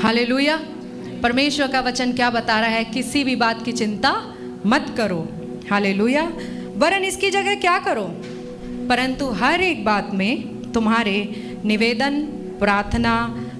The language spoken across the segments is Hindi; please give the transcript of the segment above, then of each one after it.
हालेलुया। परमेश्वर का वचन क्या बता रहा है? किसी भी बात की चिंता मत करो। हालेलुया। वरन इसकी जगह क्या करो? परंतु हर एक बात में तुम्हारे निवेदन, प्रार्थना,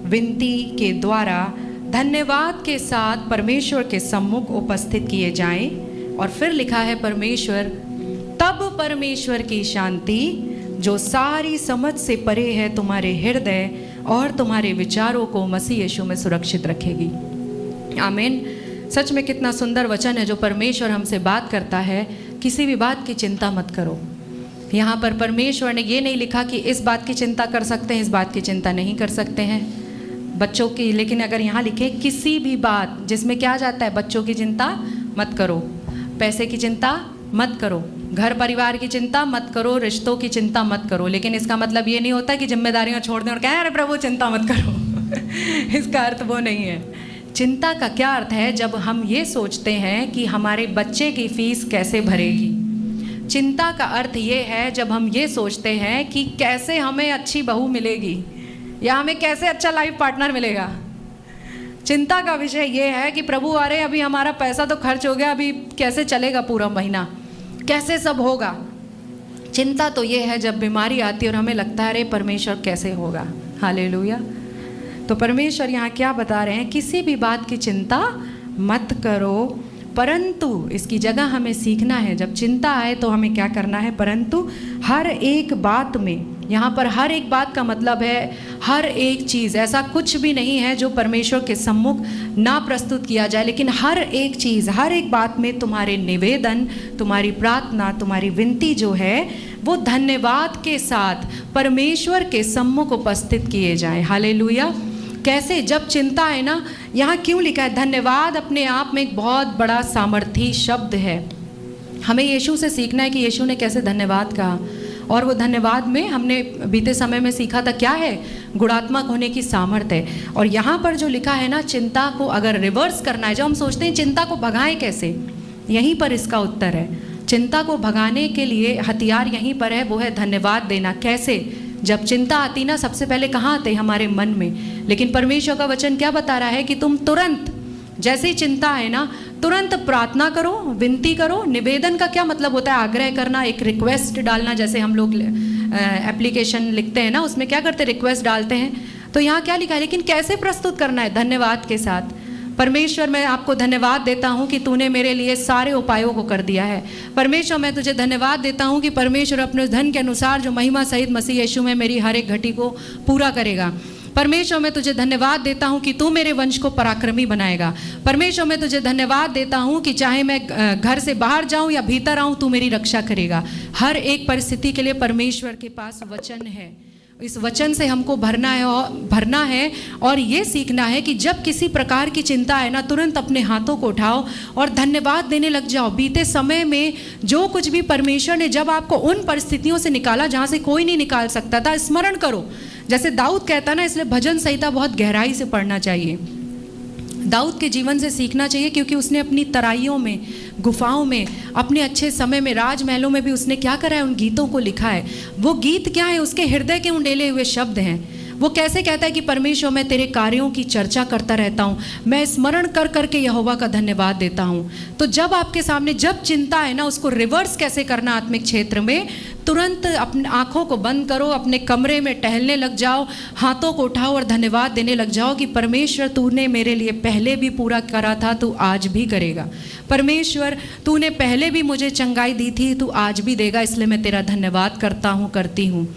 विनती के द्वारा धन्यवाद के साथ परमेश्वर के सम्मुख उपस्थित किए जाएं। और फिर लिखा है परमेश्वर, तब परमेश्वर की शांति जो सारी समझ से परे है तुम्हारे हृदय और तुम्हारे विचारों को मसीह यीशु में सुरक्षित रखेगी। आमीन। सच में कितना सुंदर वचन है जो परमेश्वर हमसे बात करता है। किसी भी बात की चिंता मत करो। यहाँ पर परमेश्वर ने ये नहीं लिखा कि इस बात की चिंता कर सकते हैं, इस बात की चिंता नहीं कर सकते हैं बच्चों की। लेकिन अगर यहाँ लिखे किसी भी बात, जिसमें क्या जाता है, बच्चों की चिंता मत करो, पैसे की चिंता मत करो, घर परिवार की चिंता मत करो, रिश्तों की चिंता मत करो। लेकिन इसका मतलब ये नहीं होता कि जिम्मेदारियां छोड़ दें और कहें अरे प्रभु चिंता मत करो। इसका अर्थ वो नहीं है। चिंता का क्या अर्थ है? जब हम ये सोचते हैं कि हमारे बच्चे की फीस कैसे भरेगी। चिंता का अर्थ ये है जब हम ये सोचते हैं कि कैसे हमें अच्छी बहू मिलेगी या हमें कैसे अच्छा लाइफ पार्टनर मिलेगा। चिंता का विषय ये है कि प्रभु अरे अभी हमारा पैसा तो खर्च हो गया, अभी कैसे चलेगा पूरा महीना, कैसे सब होगा। चिंता तो ये है जब बीमारी आती है और हमें लगता है अरे परमेश्वर कैसे होगा। हालेलुया। तो परमेश्वर यहाँ क्या बता रहे हैं? किसी भी बात की चिंता मत करो, परंतु इसकी जगह हमें सीखना है। जब चिंता आए तो हमें क्या करना है? परंतु हर एक बात में, यहाँ पर हर एक बात का मतलब है हर एक चीज़। ऐसा कुछ भी नहीं है जो परमेश्वर के सम्मुख ना प्रस्तुत किया जाए, लेकिन हर एक चीज़, हर एक बात में तुम्हारे निवेदन, तुम्हारी प्रार्थना, तुम्हारी विनती जो है वो धन्यवाद के साथ परमेश्वर के सम्मुख उपस्थित किए जाए। हालेलुया। कैसे? जब चिंता है ना, यहाँ क्यों लिखा है? धन्यवाद अपने आप में एक बहुत बड़ा सामर्थी शब्द है। हमें यीशु से सीखना है कि यीशु ने कैसे धन्यवाद कहा। और वो धन्यवाद में हमने बीते समय में सीखा था क्या है? गुणात्मक होने की सामर्थ्य है। और यहाँ पर जो लिखा है ना, चिंता को अगर रिवर्स करना है, जब हम सोचते हैं चिंता को भगाएं कैसे, यहीं पर इसका उत्तर है। चिंता को भगाने के लिए हथियार यहीं पर है, वो है धन्यवाद देना। कैसे? जब चिंता आती ना, सबसे पहले कहाँ आते? हमारे मन में। लेकिन परमेश्वर का वचन क्या बता रहा है कि तुम तुरंत, जैसे ही चिंता है ना, तुरंत प्रार्थना करो, विनती करो। निवेदन का क्या मतलब होता है? आग्रह करना, एक रिक्वेस्ट डालना। जैसे हम लोग एप्लीकेशन लिखते हैं ना, उसमें क्या करते हैं? रिक्वेस्ट डालते हैं। तो यहाँ क्या लिखा है? लेकिन कैसे प्रस्तुत करना है? धन्यवाद के साथ। परमेश्वर मैं आपको धन्यवाद देता हूँ कि तूने मेरे लिए सारे उपायों को कर दिया है। परमेश्वर मैं तुझे धन्यवाद देता हूँ कि परमेश्वर अपने धन के अनुसार जो महिमा सहित मसीह यीशु में मेरी हर एक घटी को पूरा करेगा। परमेश्वर मैं तुझे धन्यवाद देता हूँ कि तू मेरे वंश को पराक्रमी बनाएगा। परमेश्वर मैं तुझे धन्यवाद देता हूँ कि चाहे मैं घर से बाहर जाऊँ या भीतर आऊँ, तू मेरी रक्षा करेगा। हर एक परिस्थिति के लिए परमेश्वर के पास वचन है। इस वचन से हमको भरना है और ये सीखना है कि जब किसी प्रकार की चिंता है ना, तुरंत अपने हाथों को उठाओ और धन्यवाद देने लग जाओ। बीते समय में जो कुछ भी परमेश्वर ने जब आपको उन परिस्थितियों से निकाला जहाँ से कोई नहीं निकाल सकता था, स्मरण करो। जैसे दाऊद कहता ना, इसलिए भजन संहिता बहुत गहराई से पढ़ना चाहिए। दाऊद के जीवन से सीखना चाहिए, क्योंकि उसने अपनी तराइयों में, गुफाओं में, अपने अच्छे समय में, राजमहलों में भी उसने क्या करा है? उन गीतों को लिखा है। वो गीत क्या है? उसके हृदय के उंडेले हुए शब्द हैं। वो कैसे कहता है कि परमेश्वर मैं तेरे कार्यों की चर्चा करता रहता हूँ, मैं स्मरण कर करके यहोवा का धन्यवाद देता हूँ। तो जब आपके सामने जब चिंता है ना, उसको रिवर्स कैसे करना आत्मिक क्षेत्र में? तुरंत अपने आँखों को बंद करो, अपने कमरे में टहलने लग जाओ, हाथों को उठाओ और धन्यवाद देने लग जाओ कि परमेश्वर तूने मेरे लिए पहले भी पूरा करा था, तू आज भी करेगा। परमेश्वर तूने पहले भी मुझे चंगाई दी थी, तू आज भी देगा, इसलिए मैं तेरा धन्यवाद करता हूँ, करती हूँ।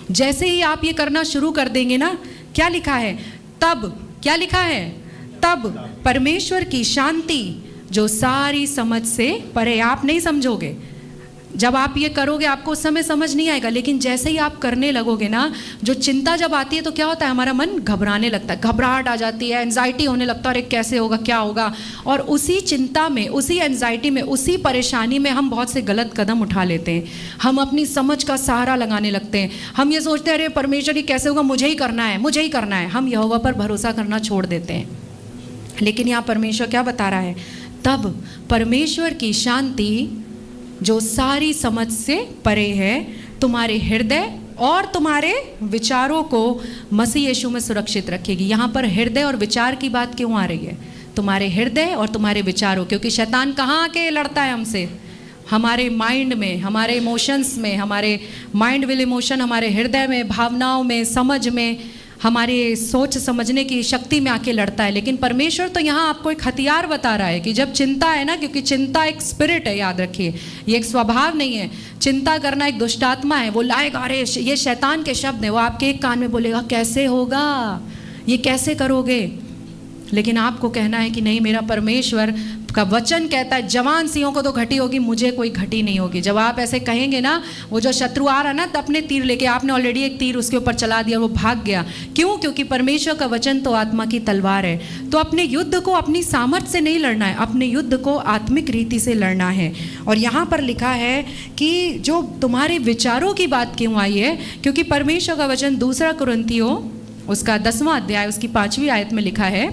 जैसे ही आप ये करना शुरू कर देंगे ना, क्या लिखा है? तब क्या लिखा है? तब परमेश्वर की शांति जो सारी समझ से परे। आप नहीं समझोगे जब आप ये करोगे, आपको उस समय समझ नहीं आएगा। लेकिन जैसे ही आप करने लगोगे ना, जो चिंता जब आती है तो क्या होता है? हमारा मन घबराने लगता है, घबराहट आ जाती है, एंजाइटी होने लगता है, अरे कैसे होगा, क्या होगा। और उसी चिंता में, उसी एंजाइटी में, उसी परेशानी में हम बहुत से गलत कदम उठा लेते हैं। हम अपनी समझ का सहारा लगाने लगते हैं। हम ये सोचते हैं अरे परमेश्वर ये कैसे होगा, मुझे ही करना है, मुझे ही करना है। हम यहोवा पर भरोसा करना छोड़ देते हैं। लेकिन यहाँ परमेश्वर क्या बता रहा है? तब परमेश्वर की शांति जो सारी समझ से परे है तुम्हारे हृदय और तुम्हारे विचारों को मसीह यीशु में सुरक्षित रखेगी। यहाँ पर हृदय और विचार की बात क्यों आ रही है? तुम्हारे हृदय और तुम्हारे विचारों, क्योंकि शैतान कहाँ आके लड़ता है हमसे? हमारे माइंड में, हमारे इमोशंस में, हमारे माइंड विल इमोशन, हमारे हृदय में, भावनाओं में, समझ में, हमारे सोच समझने की शक्ति में आके लड़ता है। लेकिन परमेश्वर तो यहाँ आपको एक हथियार बता रहा है कि जब चिंता है ना, क्योंकि चिंता एक स्पिरिट है, याद रखिए, ये एक स्वभाव नहीं है। चिंता करना एक दुष्ट आत्मा है, वो लाएगा, अरे ये शैतान के शब्द है, वो आपके एक कान में बोलेगा कैसे होगा, ये कैसे करोगे। लेकिन आपको कहना है कि नहीं, मेरा परमेश्वर का वचन कहता है जवान सिंहों को तो घटी होगी, मुझे कोई घटी नहीं होगी। जब आप ऐसे कहेंगे ना, वो जो शत्रु आ रहा ना, तो अपने तीर लेके, आपने ऑलरेडी एक तीर उसके ऊपर चला दिया, वो भाग गया। क्यों? क्योंकि परमेश्वर का वचन तो आत्मा की तलवार है। तो अपने युद्ध को अपनी सामर्थ्य से नहीं लड़ना है, अपने युद्ध को आत्मिक रीति से लड़ना है। और यहाँ पर लिखा है कि जो तुम्हारे विचारों की बात क्यों आई है, क्योंकि परमेश्वर का वचन 2 कुरिन्थियों उसका 10वां अध्याय उसकी 5वीं आयत में लिखा है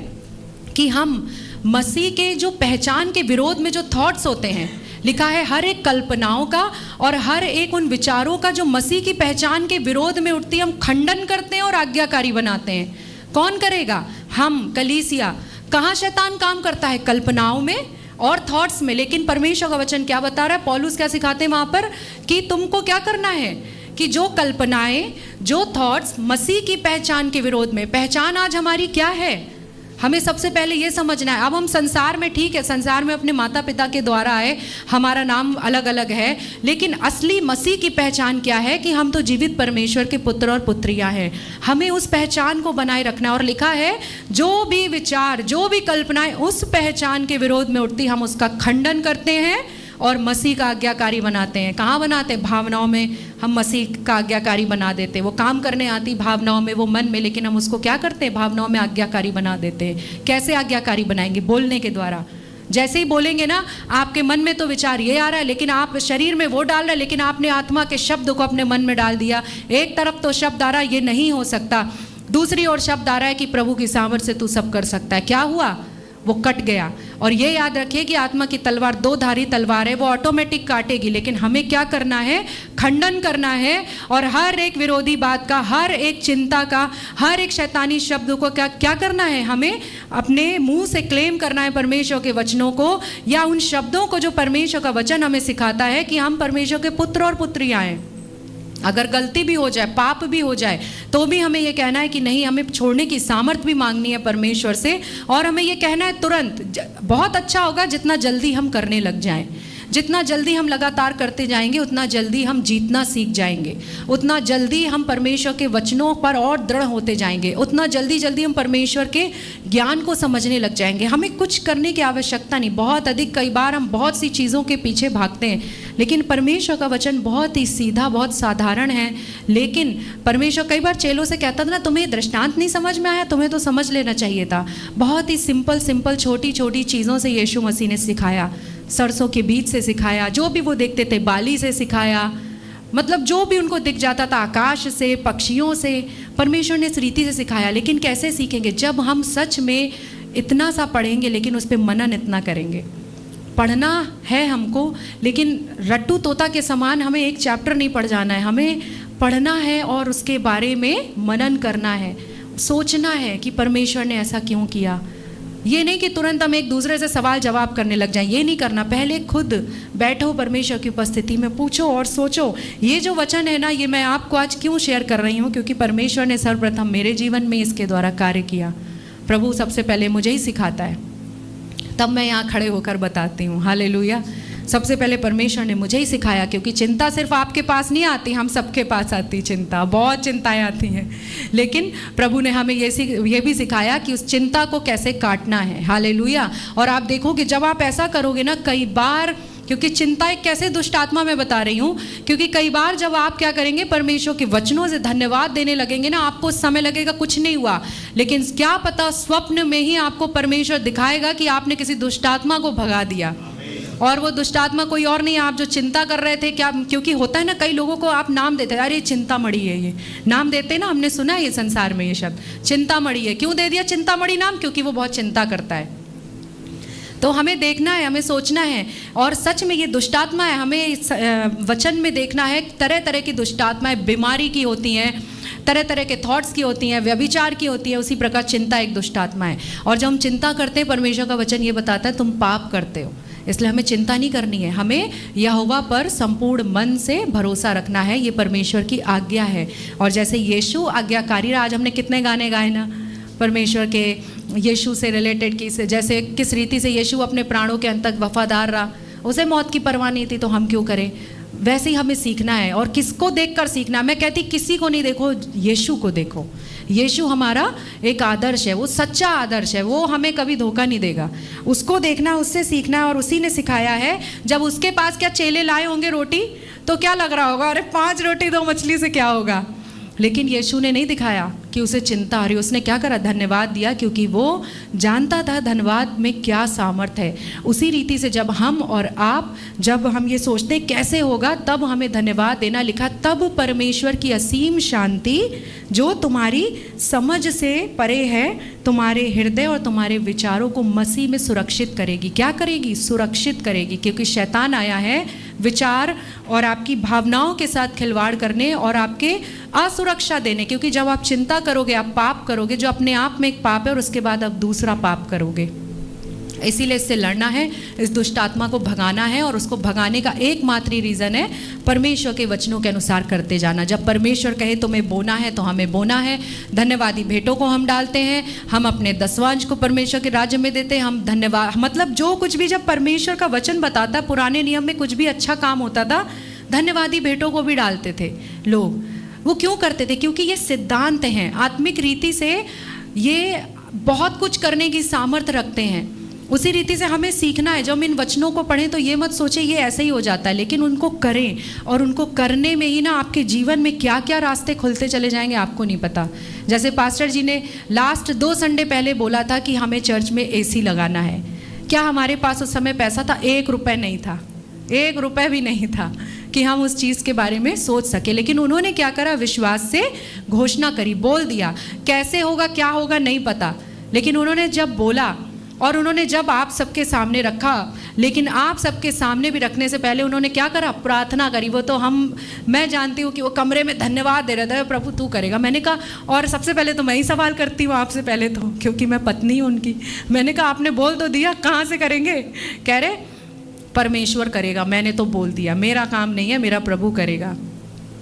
कि हम मसीह के जो पहचान के विरोध में जो थॉट्स होते हैं, लिखा है हर एक कल्पनाओं का और हर एक उन विचारों का जो मसीह की पहचान के विरोध में उठती है, हम खंडन करते हैं और आज्ञाकारी बनाते हैं। कौन करेगा? हम, कलीसिया। कहाँ शैतान काम करता है? कल्पनाओं में और थॉट्स में। लेकिन परमेश्वर का वचन क्या बता रहा है? पौलुस क्या सिखाते हैं वहाँ पर कि तुमको क्या करना है कि जो कल्पनाएं, जो थॉट्स मसीह की पहचान के विरोध में, पहचान आज हमारी क्या है, हमें सबसे पहले ये समझना है। अब हम संसार में, ठीक है, संसार में अपने माता पिता के द्वारा आए, हमारा नाम अलग अलग है, लेकिन असली मसीह की पहचान क्या है कि हम तो जीवित परमेश्वर के पुत्र और पुत्रियां हैं। हमें उस पहचान को बनाए रखना है। और लिखा है जो भी विचार, जो भी कल्पनाएं उस पहचान के विरोध में उठती, हम उसका खंडन करते हैं और मसीह का आज्ञाकारी बनाते हैं। कहाँ बनाते हैं? भावनाओं में हम मसीह का आज्ञाकारी बना देते हैं। वो काम करने आती भावनाओं में, वो मन में, लेकिन हम उसको क्या करते हैं? भावनाओं में आज्ञाकारी बना देते हैं। कैसे आज्ञाकारी बनाएंगे? बोलने के द्वारा। जैसे ही बोलेंगे ना, आपके मन में तो विचार ये आ रहा है, लेकिन आप शरीर में वो डाल रहे हैं, लेकिन आपने आत्मा के शब्द को अपने मन में डाल दिया। एक तरफ तो शब्द आ रहा है ये नहीं हो सकता, दूसरी ओर शब्द आ रहा है कि प्रभु की सामर्थ्य से तू सब कर सकता है। क्या हुआ? वो कट गया। और ये याद रखिए कि आत्मा की तलवार 2-धारी तलवार है, वो ऑटोमेटिक काटेगी, लेकिन हमें क्या करना है? खंडन करना है। और हर एक विरोधी बात का, हर एक चिंता का, हर एक शैतानी शब्द को क्या करना है? हमें अपने मुंह से क्लेम करना है परमेश्वर के वचनों को, या उन शब्दों को जो परमेश्वर का वचन हमें सिखाता है कि हम परमेश्वर के पुत्र और पुत्रियां हैं। अगर गलती भी हो जाए, पाप भी हो जाए, तो भी हमें ये कहना है कि नहीं, हमें छोड़ने की सामर्थ्य भी मांगनी है परमेश्वर से। और हमें ये कहना है तुरंत। बहुत अच्छा होगा जितना जल्दी हम करने लग जाएं। जितना जल्दी हम लगातार करते जाएंगे, उतना जल्दी हम जीतना सीख जाएंगे, उतना जल्दी हम परमेश्वर के वचनों पर और दृढ़ होते जाएंगे, उतना जल्दी हम परमेश्वर के ज्ञान को समझने लग जाएंगे। हमें कुछ करने की आवश्यकता नहीं। बहुत अधिक, कई बार हम बहुत सी चीज़ों के पीछे भागते हैं, लेकिन परमेश्वर का वचन बहुत ही सीधा, बहुत साधारण है। लेकिन परमेश्वर कई बार चेलों से कहता था ना, तुम्हें दृष्टांत नहीं समझ में आया, तुम्हें तो समझ लेना चाहिए था। बहुत ही सिंपल छोटी छोटी चीज़ों से यीशु मसीह ने सिखाया। सरसों के बीज से सिखाया, जो भी वो देखते थे, बाली से सिखाया, मतलब जो भी उनको दिख जाता था, आकाश से, पक्षियों से, परमेश्वर ने इस रीति से सिखाया। लेकिन कैसे सीखेंगे? जब हम सच में इतना सा पढ़ेंगे, लेकिन उस पर मनन इतना करेंगे। पढ़ना है हमको, लेकिन रट्टू तोता के समान हमें एक चैप्टर नहीं पढ़ जाना है। हमें पढ़ना है और उसके बारे में मनन करना है, सोचना है कि परमेश्वर ने ऐसा क्यों किया। ये नहीं कि तुरंत हम एक दूसरे से सवाल जवाब करने लग जाएं, ये नहीं करना। पहले खुद बैठो, परमेश्वर की उपस्थिति में पूछो और सोचो। ये जो वचन है ना, ये मैं आपको आज क्यों शेयर कर रही हूँ? क्योंकि परमेश्वर ने सर्वप्रथम मेरे जीवन में इसके द्वारा कार्य किया। प्रभु सबसे पहले मुझे ही सिखाता है, तब मैं यहाँ खड़े होकर बताती हूँ। हालेलुया। सबसे पहले परमेश्वर ने मुझे ही सिखाया, क्योंकि चिंता सिर्फ आपके पास नहीं आती, हम सबके पास आती चिंता, बहुत चिंताएं आती हैं। लेकिन प्रभु ने हमें ये भी सिखाया कि उस चिंता को कैसे काटना है। हालेलुया। और आप देखोगे जब आप ऐसा करोगे ना, कई बार, क्योंकि चिंता एक कैसे दुष्ट आत्मा मैं बता रही हूँ, क्योंकि कई बार जब आप क्या करेंगे, परमेश्वर के वचनों से धन्यवाद देने लगेंगे ना, आपको उस समय लगेगा कुछ नहीं हुआ, लेकिन क्या पता स्वप्न में ही आपको परमेश्वर दिखाएगा कि आपने किसी दुष्ट आत्मा को भगा दिया। और वो दुष्ट आत्मा कोई और नहीं, आप जो चिंता कर रहे थे, क्या, क्योंकि होता है ना, कई लोगों को आप नाम देते हैं, अरे चिंतामणि है, ये नाम देते हैं ना, हमने सुना है ये संसार में ये शब्द चिंतामणि है। क्यों दे दिया चिंतामणि नाम? क्योंकि वो बहुत चिंता करता है। तो हमें देखना है, हमें सोचना है। और सच में ये दुष्टात्मा है, हमें इस वचन में देखना है तरह तरह की दुष्टात्माएं बीमारी की होती हैं, तरह तरह के थॉट्स की होती हैं, व्यभिचार की होती है। उसी प्रकार चिंता एक दुष्टात्मा है। और जब हम चिंता करते हैं, परमेश्वर का वचन ये बताता है तुम पाप करते हो, इसलिए हमें चिंता नहीं करनी है। हमें यहोवा पर संपूर्ण मन से भरोसा रखना है, ये परमेश्वर की आज्ञा है। और जैसे यीशु आज्ञाकारी रहा, आज हमने कितने गाने गाए ना परमेश्वर के, यीशु से रिलेटेड की, जैसे किस रीति से यीशु अपने प्राणों के अंत तक वफादार रहा, उसे मौत की परवाह नहीं थी, तो हम क्यों करें। वैसे ही हमें सीखना है। और किसको देखकर सीखना है? मैं कहती किसी को नहीं, देखो यीशु को देखो। यीशु हमारा एक आदर्श है, वो सच्चा आदर्श है, वो हमें कभी धोखा नहीं देगा। उसको देखना, उससे सीखना है। और उसी ने सिखाया है, जब उसके पास क्या चेले लाए होंगे रोटी, तो क्या लग रहा होगा, अरे 5 रोटी 2 मछली से क्या होगा। लेकिन यीशु ने नहीं दिखाया कि उसे चिंता आ रही, उसने क्या करा, धन्यवाद दिया, क्योंकि वो जानता था धन्यवाद में क्या सामर्थ है। उसी रीति से जब हम और आप, जब हम ये सोचते हैं कैसे होगा, तब हमें धन्यवाद देना। लिखा तब परमेश्वर की असीम शांति जो तुम्हारी समझ से परे है, तुम्हारे हृदय और तुम्हारे विचारों को मसीह में सुरक्षित करेगी। क्या करेगी? सुरक्षित करेगी। क्योंकि शैतान आया है विचार और आपकी भावनाओं के साथ खिलवाड़ करने और आपके असुरक्षा देने। क्योंकि जब आप चिंता करोगे, आप पाप करोगे, जो अपने आप में एक पाप है, और उसके बाद आप दूसरा पाप करोगे। इसीलिए इससे लड़ना है, इस दुष्ट आत्मा को भगाना है। और उसको भगाने का एकमात्र रीज़न है परमेश्वर के वचनों के अनुसार करते जाना। जब परमेश्वर कहे तुम्हें बोना है, तो हमें बोना है। धन्यवादी भेंटों को हम डालते हैं, हम अपने दसवांश को परमेश्वर के राज्य में देते हैं। हम धन्यवाद, मतलब जो कुछ भी जब परमेश्वर का वचन बताता है, पुराने नियम में कुछ भी अच्छा काम होता था, धन्यवादी भेंटों को भी डालते थे लोग। वो क्यों करते थे? क्योंकि ये सिद्धांत हैं, आत्मिक रीति से ये बहुत कुछ करने की सामर्थ्य रखते हैं। उसी रीति से हमें सीखना है। जब हम इन वचनों को पढ़ें तो ये मत सोचें ये ऐसे ही हो जाता है, लेकिन उनको करें। और उनको करने में ही ना आपके जीवन में क्या क्या रास्ते खुलते चले जाएंगे, आपको नहीं पता। जैसे पास्टर जी ने लास्ट 2 संडे पहले बोला था कि हमें चर्च में AC लगाना है। क्या हमारे पास उस समय पैसा था? 1 रुपये नहीं था, 1 रुपये भी नहीं था कि हम उस चीज़ के बारे में सोच सके। लेकिन उन्होंने क्या करा? विश्वास से घोषणा करी, बोल दिया। कैसे होगा, क्या होगा, नहीं पता, लेकिन उन्होंने जब बोला और उन्होंने जब आप सबके सामने रखा, लेकिन आप सबके सामने भी रखने से पहले उन्होंने क्या करा? प्रार्थना करी। वो तो मैं जानती हूँ कि वो कमरे में धन्यवाद दे रहा था, प्रभु तू करेगा। मैंने कहा, और सबसे पहले तो मैं ही सवाल करती हूँ आपसे पहले तो, क्योंकि मैं पत्नी हूँ उनकी। मैंने कहा आपने बोल तो दिया, कहाँ से करेंगे? कह रहे परमेश्वर करेगा। मैंने तो बोल दिया, मेरा काम नहीं है, मेरा प्रभु करेगा।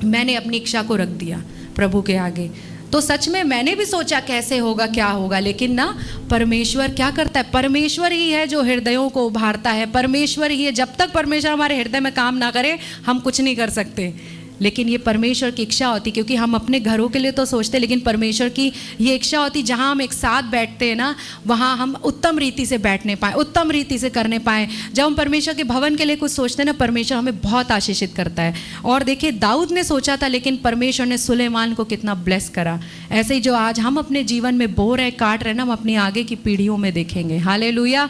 मैंने अपनी इच्छा को रख दिया प्रभु के आगे। तो सच में मैंने भी सोचा कैसे होगा, क्या होगा, लेकिन ना परमेश्वर क्या करता है? परमेश्वर ही है जो हृदयों को उभारता है। परमेश्वर ही है। जब तक परमेश्वर हमारे हृदय में काम ना करे, हम कुछ नहीं कर सकते। लेकिन ये परमेश्वर की इच्छा होती, क्योंकि हम अपने घरों के लिए तो सोचते, लेकिन परमेश्वर की ये इच्छा होती जहाँ हम एक साथ बैठते हैं ना, वहाँ हम उत्तम रीति से बैठने पाएँ, उत्तम रीति से करने पाएँ। जब हम परमेश्वर के भवन के लिए कुछ सोचते हैं ना, परमेश्वर हमें बहुत आशीषित करता है। और देखिए दाऊद ने सोचा था, लेकिन परमेश्वर ने सुलेमान को कितना ब्लेस करा। ऐसे ही जो आज हम अपने जीवन में बो रहे, काट रहे ना, हम अपनी आगे की पीढ़ियों में देखेंगे। हालेलुया।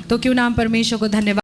तो क्यों ना हम परमेश्वर को धन्यवाद